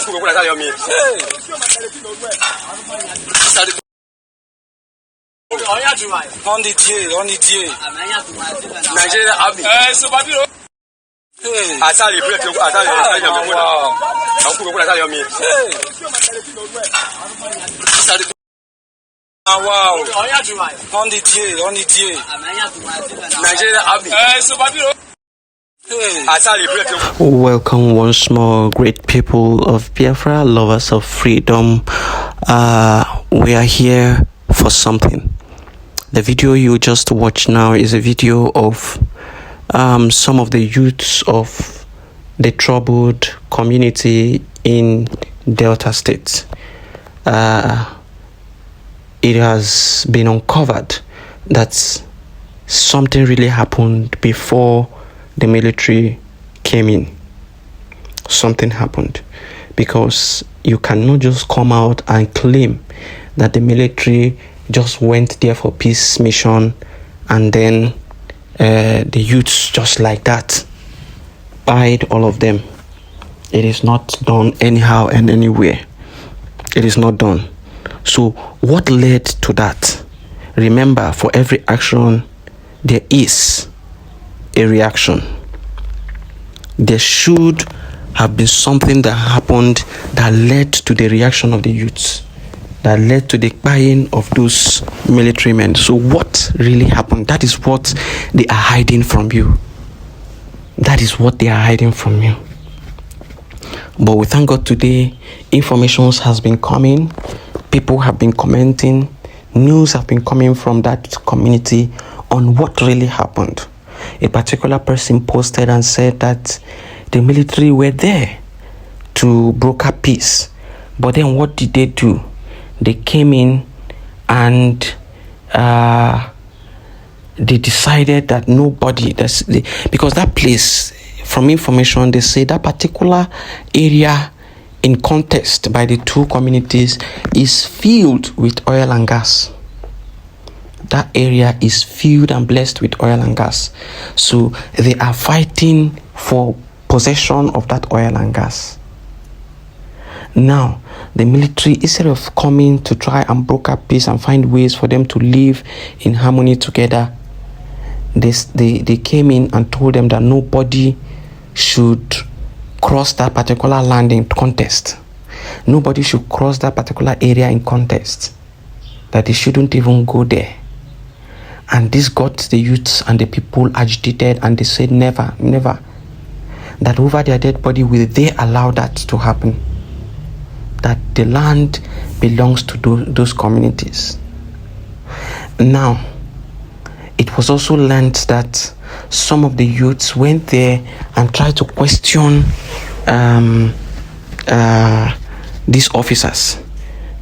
On the day. Nigeria Army. Asali break you. Asali. Wow. On the day. Nigeria Army. Welcome once more, great people of Biafra, lovers of freedom. We are here for something. The video you just watched now is a video of some of the youths of the troubled community in Delta State. It has been uncovered that something really happened before the military came in. Something happened, because you cannot just come out and claim that the military just went there for peace mission and then the youths just like that buyed all of them. It is not done anyhow and anywhere. It is not done. So what led to that? Remember, for every action there is a reaction. There should have been something that happened that led to the reaction of the youths, that led to the buying of those military men. So what really happened? That is what they are hiding from you. That is what they are hiding from you. But we thank God today, information has been coming. People have been commenting. News have been coming from that community on what really happened. A particular person posted and said that the military were there to broker peace. But then what did they do? They came in and they decided that nobody, because that place, from information, they say that particular area in contest by the two communities is filled with oil and gas. That area is filled and blessed with oil and gas. So they are fighting for possession of that oil and gas. Now, the military, instead of coming to try and broker peace and find ways for them to live in harmony together, they came in and told them that nobody should cross that particular land in contest. Nobody should cross that particular area in contest. That they shouldn't even go there. And this got the youths and the people agitated, and they said never, never. That over their dead body will they allow that to happen. That the land belongs to those communities. Now, it was also learned that some of the youths went there and tried to question these officers.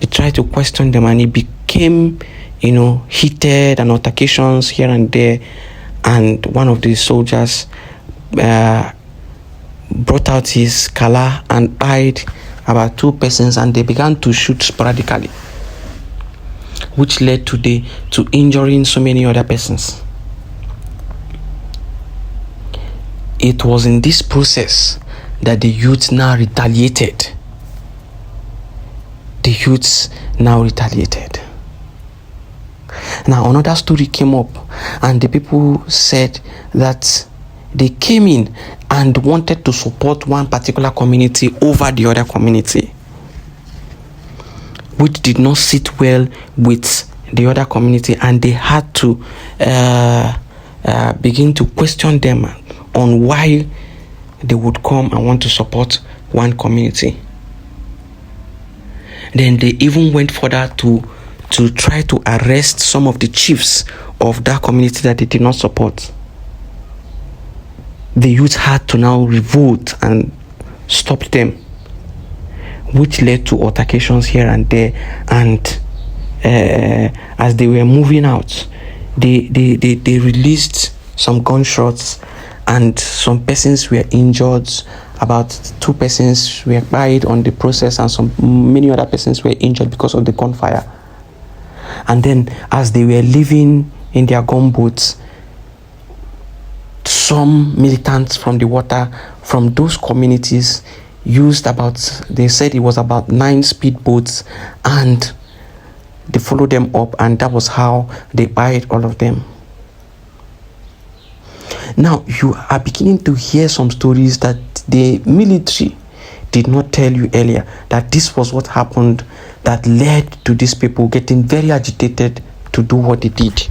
They tried to question them, and it became, heated and altercations here and there. And one of the soldiers brought out his kala and eyed about two persons, and they began to shoot sporadically, which led to injuring so many other persons. It was in this process that the youths now retaliated. Now another story came up, and the people said that they came in and wanted to support one particular community over the other community, which did not sit well with the other community, and they had to begin to question them on why they would come and want to support one community. Then they even went further to try to arrest some of the chiefs of that community that they did not support. The youth had to now revolt and stop them, which led to altercations here and there. And as they were moving out, they released some gunshots, and some persons were injured. About 2 persons were died on the process, and many other persons were injured because of the gunfire. And then as they were living in their gunboats, some militants from the water from those communities they said it was about 9 speedboats, and they followed them up, and that was how they buried all of them. Now you are beginning to hear some stories that the military did not tell you earlier, that this was what happened that led to these people getting very agitated to do what they did.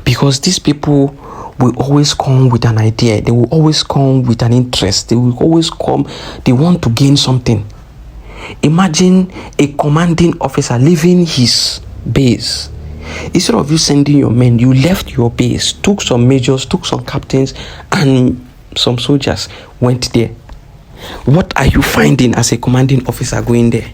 Because these people will always come with an idea, they will always come with an interest, they will always come, they want to gain something. Imagine a commanding officer leaving his base. Instead of you sending your men, you left your base, took some majors, took some captains, and some soldiers went there. What are you finding as a commanding officer going there?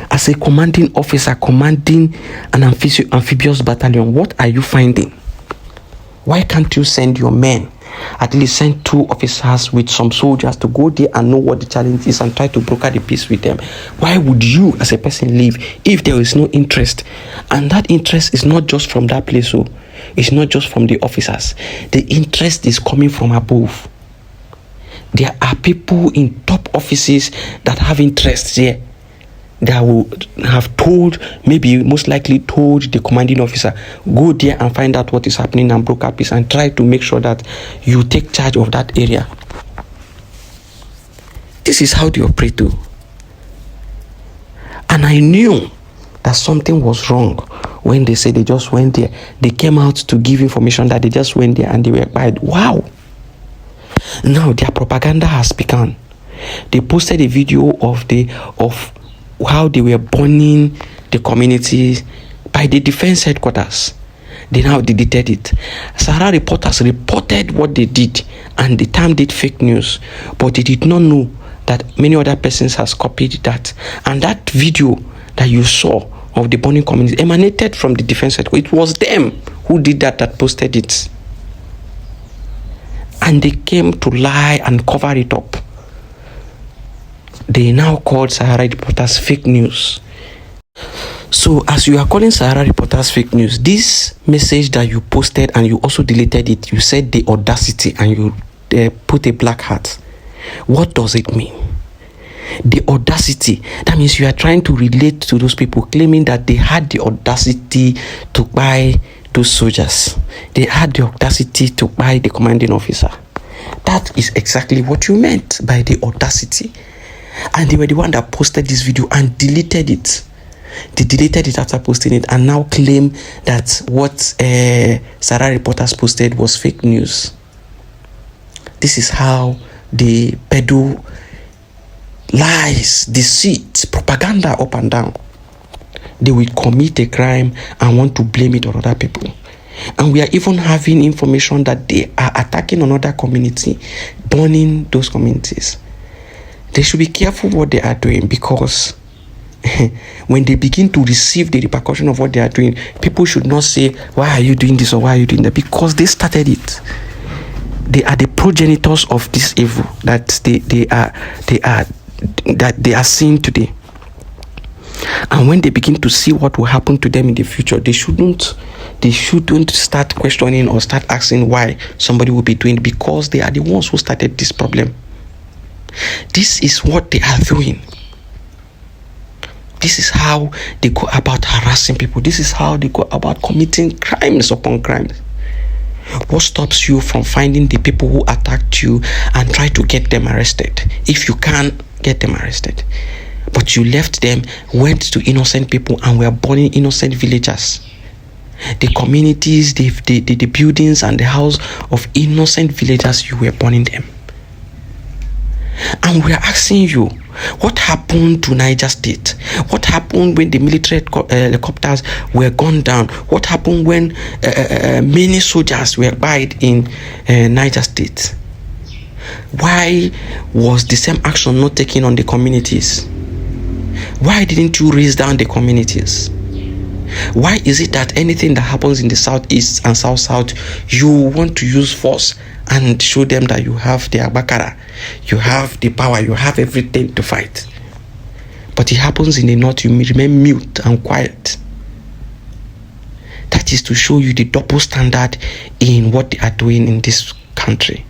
As a commanding officer commanding an amphibious battalion, what are you finding? Why can't you send your men? At least send 2 officers with some soldiers to go there and know what the challenge is and try to broker the peace with them. Why would you as a person leave if there is no interest? And that interest is not just from that place, so it's not just from the officers. The interest is coming from above. There are people in top offices that have interests there, that will have told, maybe most likely told the commanding officer, go there and find out what is happening and broker peace and try to make sure that you take charge of that area. This is how they operate too. And I knew that something was wrong when they said they just went there. They came out to give information that they just went there and they were bad. Wow. Now their propaganda has begun. They posted a video of how they were burning the community by the defense headquarters. They now deleted it. Sahara reporters reported what they did and they termed it fake news, but they did not know that many other persons has copied that. And that video that you saw of the burning community emanated from the defense headquarters. It was them who did that posted it. And they came to lie and cover it up. They now called Sahara reporters fake news. So as you are calling Sahara reporters fake news, this message that you posted and you also deleted it, you said the audacity and you put a black hat. What does it mean? The audacity, that means you are trying to relate to those people claiming that they had the audacity to buy those soldiers. They had the audacity to buy the commanding officer. That is exactly what you meant by the audacity. And they were the one that posted this video and deleted it. They deleted it after posting it and now claim that what Sahara reporters posted was fake news. This is how they peddle lies, deceit, propaganda up and down. They will commit a crime and want to blame it on other people. And we are even having information that they are attacking another community, burning those communities. They should be careful what they are doing, because when they begin to receive the repercussion of what they are doing, people should not say, why are you doing this or why are you doing that? Because they started it. They are the progenitors of this evil that they are seeing today. And when they begin to see what will happen to them in the future, they shouldn't start questioning or start asking why somebody will be doing it, because they are the ones who started this problem. This is what they are doing. This is how they go about harassing people. This is how they go about committing crimes upon crimes. What stops you from finding the people who attacked you and try to get them arrested? If you can get them arrested. But you left them, went to innocent people and were burning innocent villagers. The communities, the buildings and the house of innocent villagers, you were burning them. And we are asking you, what happened to Niger State? What happened when the military helicopters were gunned down? What happened when many soldiers were died in Niger State? Why was the same action not taken on the communities? Why didn't you raise down the communities? Why is it that anything that happens in the southeast and south, you want to use force and show them that you have the abakara, you have the power, you have everything to fight? But it happens in the north, you remain mute and quiet. That is to show you the double standard in what they are doing in this country.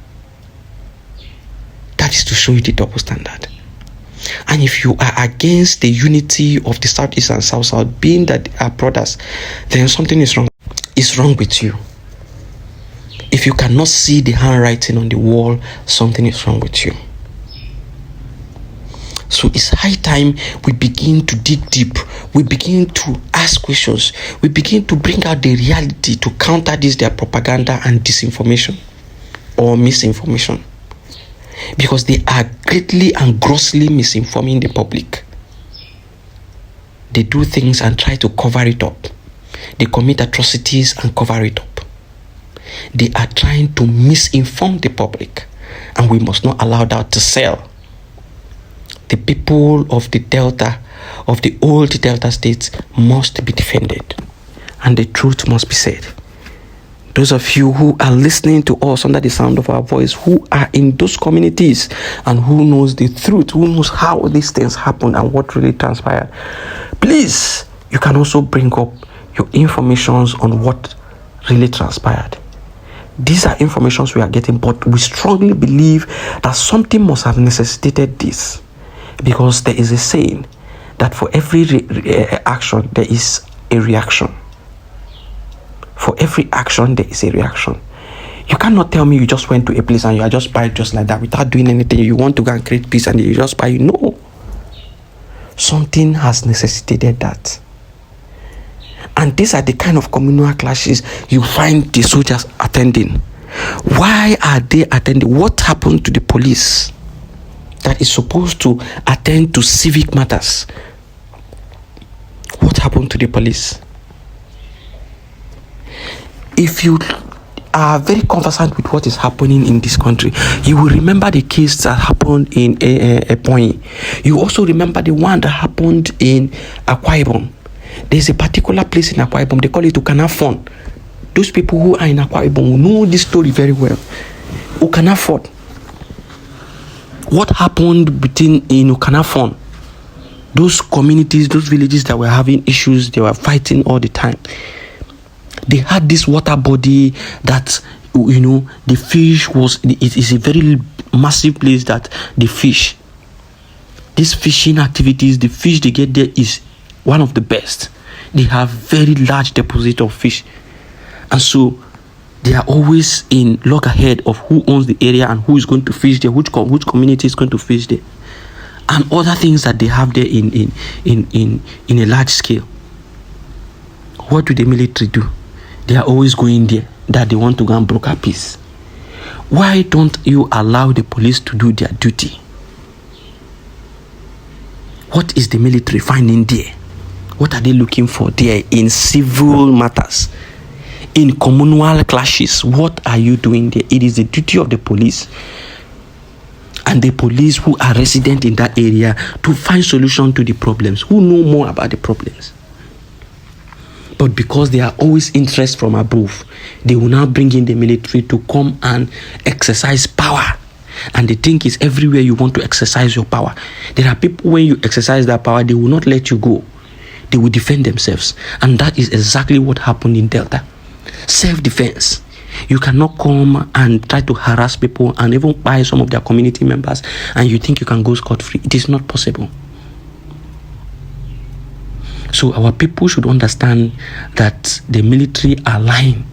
is to show you the double standard. And if you are against the unity of the Southeast and South, being that they are brothers, then something is wrong. It's wrong with you. If you cannot see the handwriting on the wall, something is wrong with you. So it's high time we begin to dig deep. We begin to ask questions. We begin to bring out the reality to counter this, their propaganda and disinformation or misinformation. Because they are greatly and grossly misinforming the public. They do things and try to cover it up. They commit atrocities and cover it up. They are trying to misinform the public, and we must not allow that to sell. The people of the Delta, of the old Delta states, must be defended, and the truth must be said. Those of you who are listening to us under the sound of our voice, who are in those communities and who knows the truth, who knows how these things happen and what really transpired, please, you can also bring up your informations on what really transpired. These are informations we are getting, but we strongly believe that something must have necessitated this, because there is a saying that for every action there is a reaction. For every action there is a reaction. You cannot tell me you just went to a place and you are just buy just like that without doing anything. You want to go and create peace and you just buy. No. Something has necessitated that. And these are the kind of communal clashes you find the soldiers attending. Why are they attending? What happened to the police that is supposed to attend to civic matters? What happened to the police? If you are very conversant with what is happening in this country, you will remember the case that happened in Ebonyi. You also remember the one that happened in Akwa Ibom. There's a particular place in Akwa Ibom, they call it Ukanafon. Those people who are in Akwa Ibom will know this story very well. Ukanafon. What happened in Ukanafon? Those communities, those villages that were having issues, they were fighting all the time. They had this water body that, the fish it is a very massive place that the fish, these fishing activities, the fish they get there is one of the best. They have very large deposit of fish. And so they are always in loggerhead of who owns the area and who is going to fish there, which community is going to fish there. And other things that they have there in a large scale. What do the military do? They are always going there that they want to go and broker peace. Why don't you allow the police to do their duty? What is the military finding there? What are they looking for there in civil matters? In communal clashes, what are you doing there? It is the duty of the police and the police who are resident in that area to find solution to the problems, who know more about the problems. But because they are always interest from above, they will now bring in the military to come and exercise power. And they think it's everywhere you want to exercise your power. There are people, when you exercise that power, they will not let you go. They will defend themselves. And that is exactly what happened in Delta. Self-defense. You cannot come and try to harass people and even buy some of their community members and you think you can go scot-free. It is not possible. So our people should understand that the military are lying.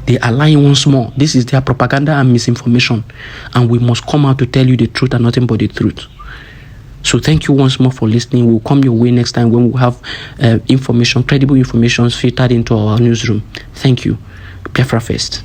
They are lying once more. This is their propaganda and misinformation. And we must come out to tell you the truth and nothing but the truth. So thank you once more for listening. We'll come your way next time when we have information, credible information filtered into our newsroom. Thank you. Biafra first.